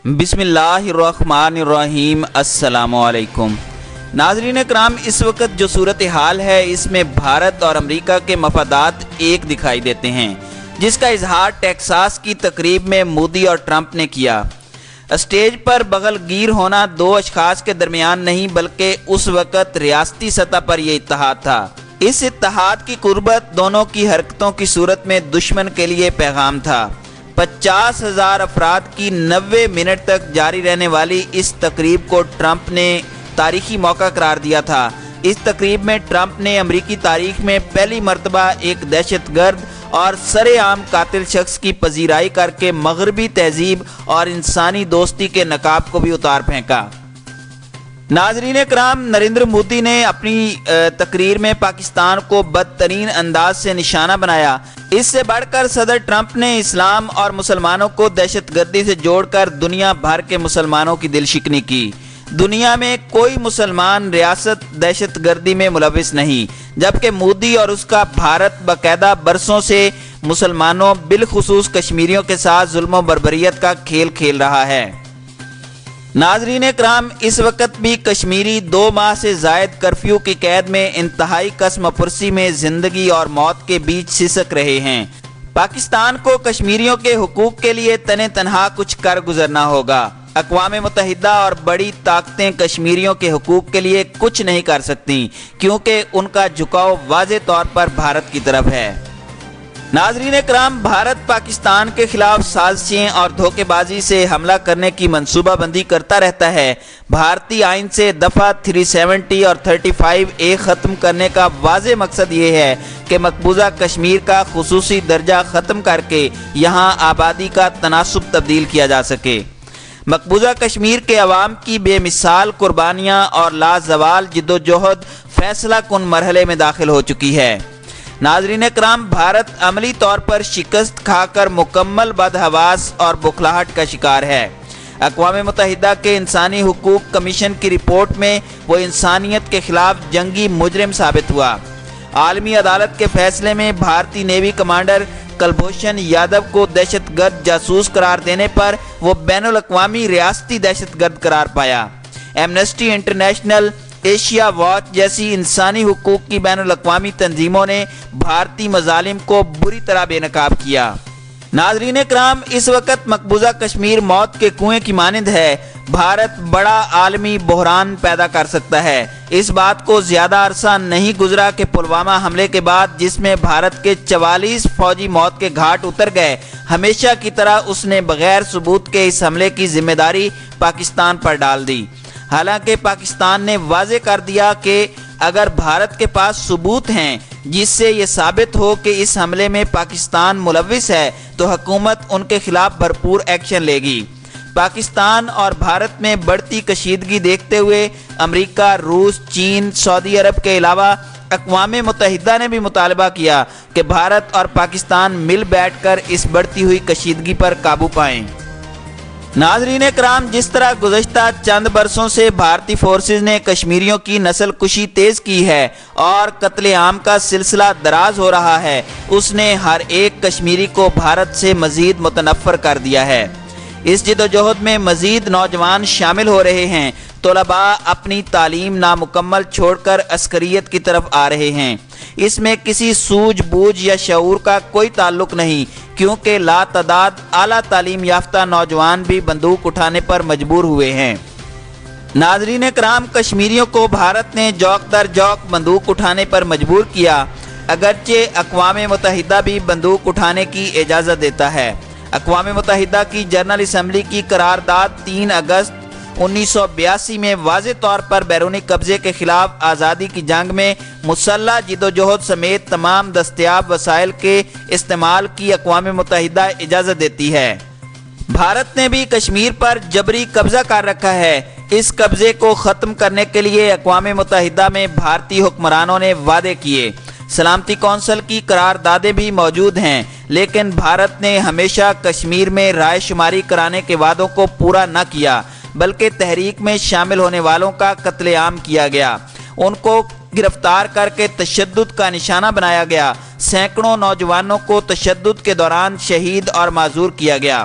بسم اللہ الرحمن الرحیم۔ السلام علیکم ناظرین کرام، اس وقت جو صورتحال ہے اس میں بھارت اور امریکہ کے مفادات ایک دکھائی دیتے ہیں، جس کا اظہار ٹیکساس کی تقریب میں مودی اور ٹرمپ نے کیا۔ اسٹیج پر بغل گیر ہونا دو اشخاص کے درمیان نہیں بلکہ اس وقت ریاستی سطح پر یہ اتحاد تھا۔ اس اتحاد کی قربت دونوں کی حرکتوں کی صورت میں دشمن کے لیے پیغام تھا۔ 50,000 افراد کی 90 منٹ تک جاری رہنے والی اس تقریب کو ٹرمپ نے تاریخی موقع قرار دیا تھا۔ اس تقریب میں ٹرمپ نے امریکی تاریخ میں پہلی مرتبہ ایک دہشت گرد اور سرے عام قاتل شخص کی پذیرائی کر کے مغربی تہذیب اور انسانی دوستی کے نقاب کو بھی اتار پھینکا۔ ناظرین کرام، نریندر مودی نے اپنی تقریر میں پاکستان کو بدترین انداز سے نشانہ بنایا۔ اس سے بڑھ کر صدر ٹرمپ نے اسلام اور مسلمانوں کو دہشت گردی سے جوڑ کر دنیا بھر کے مسلمانوں کی دل شکنی کی۔ دنیا میں کوئی مسلمان ریاست دہشت گردی میں ملوث نہیں، جبکہ مودی اور اس کا بھارت باقاعدہ برسوں سے مسلمانوں بالخصوص کشمیریوں کے ساتھ ظلم و بربریت کا کھیل کھیل رہا ہے۔ ناظرین کرام، اس وقت بھی کشمیری 2 ماہ سے زائد کرفیو کی قید میں انتہائی قسم پرسی میں زندگی اور موت کے بیچ سسک رہے ہیں۔ پاکستان کو کشمیریوں کے حقوق کے لیے تنے تنہا کچھ کر گزرنا ہوگا۔ اقوام متحدہ اور بڑی طاقتیں کشمیریوں کے حقوق کے لیے کچھ نہیں کر سکتی، کیونکہ ان کا جھکاؤ واضح طور پر بھارت کی طرف ہے۔ ناظرین کرام، بھارت پاکستان کے خلاف سازشیں اور دھوکے بازی سے حملہ کرنے کی منصوبہ بندی کرتا رہتا ہے۔ بھارتی آئین سے دفعہ 370 اور 35A ختم کرنے کا واضح مقصد یہ ہے کہ مقبوضہ کشمیر کا خصوصی درجہ ختم کر کے یہاں آبادی کا تناسب تبدیل کیا جا سکے۔ مقبوضہ کشمیر کے عوام کی بے مثال قربانیاں اور لازوال جدوجہد فیصلہ کن مرحلے میں داخل ہو چکی ہے۔ ناظرین کرام، بھارت عملی طور پر شکست کھا کر مکمل بدحواس اور بخلاہٹ کا شکار ہے۔ اقوام متحدہ کے انسانی حقوق کمیشن کی رپورٹ میں وہ انسانیت کے خلاف جنگی مجرم ثابت ہوا۔ عالمی عدالت کے فیصلے میں بھارتی نیوی کمانڈر کلبھوشن یادو کو دہشت گرد جاسوس قرار دینے پر وہ بین الاقوامی ریاستی دہشت گرد قرار پایا۔ ایمنسٹی انٹرنیشنل، ایشیا واچ جیسی انسانی حقوق کی بین الاقوامی تنظیموں نے بھارتی مظالم کو بری طرح بے نقاب کیا۔ ناظرین کرام، اس وقت مقبوضہ کشمیر موت کے کنویں کی مانند ہے۔ بھارت بڑا عالمی بحران پیدا کر سکتا ہے۔ اس بات کو زیادہ عرصہ نہیں گزرا کہ پلوامہ حملے کے بعد جس میں بھارت کے 44 فوجی موت کے گھاٹ اتر گئے، ہمیشہ کی طرح اس نے بغیر ثبوت کے اس حملے کی ذمہ داری پاکستان پر ڈال دی۔ حالانکہ پاکستان نے واضح کر دیا کہ اگر بھارت کے پاس ثبوت ہیں جس سے یہ ثابت ہو کہ اس حملے میں پاکستان ملوث ہے تو حکومت ان کے خلاف بھرپور ایکشن لے گی۔ پاکستان اور بھارت میں بڑھتی کشیدگی دیکھتے ہوئے امریکہ، روس، چین، سعودی عرب کے علاوہ اقوام متحدہ نے بھی مطالبہ کیا کہ بھارت اور پاکستان مل بیٹھ کر اس بڑھتی ہوئی کشیدگی پر قابو پائیں۔ ناظرین کرام، جس طرح گزشتہ چند برسوں سے بھارتی فورسز نے کشمیریوں کی نسل کشی تیز کی ہے اور قتل عام کا سلسلہ دراز ہو رہا ہے، اس نے ہر ایک کشمیری کو بھارت سے مزید متنفر کر دیا ہے۔ اس جدوجہد میں مزید نوجوان شامل ہو رہے ہیں۔ طلباء اپنی تعلیم نامکمل چھوڑ کر عسکریت کی طرف آ رہے ہیں۔ اس میں کسی سوجھ بوجھ یا شعور کا کوئی تعلق نہیں، کیونکہ لا تعداد اعلیٰ تعلیم یافتہ نوجوان بھی بندوق اٹھانے پر مجبور ہوئے ہیں۔ ناظرین کرام، کشمیریوں کو بھارت نے جوک در جوک بندوق اٹھانے پر مجبور کیا، اگرچہ اقوام متحدہ بھی بندوق اٹھانے کی اجازت دیتا ہے۔ اقوام متحدہ کی جنرل اسمبلی کی قرارداد 3 اگست 1982 میں واضح طور پر بیرونی قبضے کے خلاف آزادی کی جنگ میں مسلح جدوجہد سمیت تمام دستیاب وسائل کے استعمال کی اقوام متحدہ اجازت دیتی ہے۔ بھارت نے بھی کشمیر پر جبری قبضہ کر رکھا ہے۔ اس قبضے کو ختم کرنے کے لیے اقوام متحدہ میں بھارتی حکمرانوں نے وعدے کیے۔ سلامتی کونسل کی قراردادیں بھی موجود ہیں، لیکن بھارت نے ہمیشہ کشمیر میں رائے شماری کرانے کے وعدوں کو پورا نہ کیا، بلکہ تحریک میں شامل ہونے والوں کا قتل عام کیا گیا، ان کو گرفتار کر کے تشدد کا نشانہ بنایا گیا، سینکڑوں نوجوانوں کو تشدد کے دوران شہید اور معذور کیا گیا۔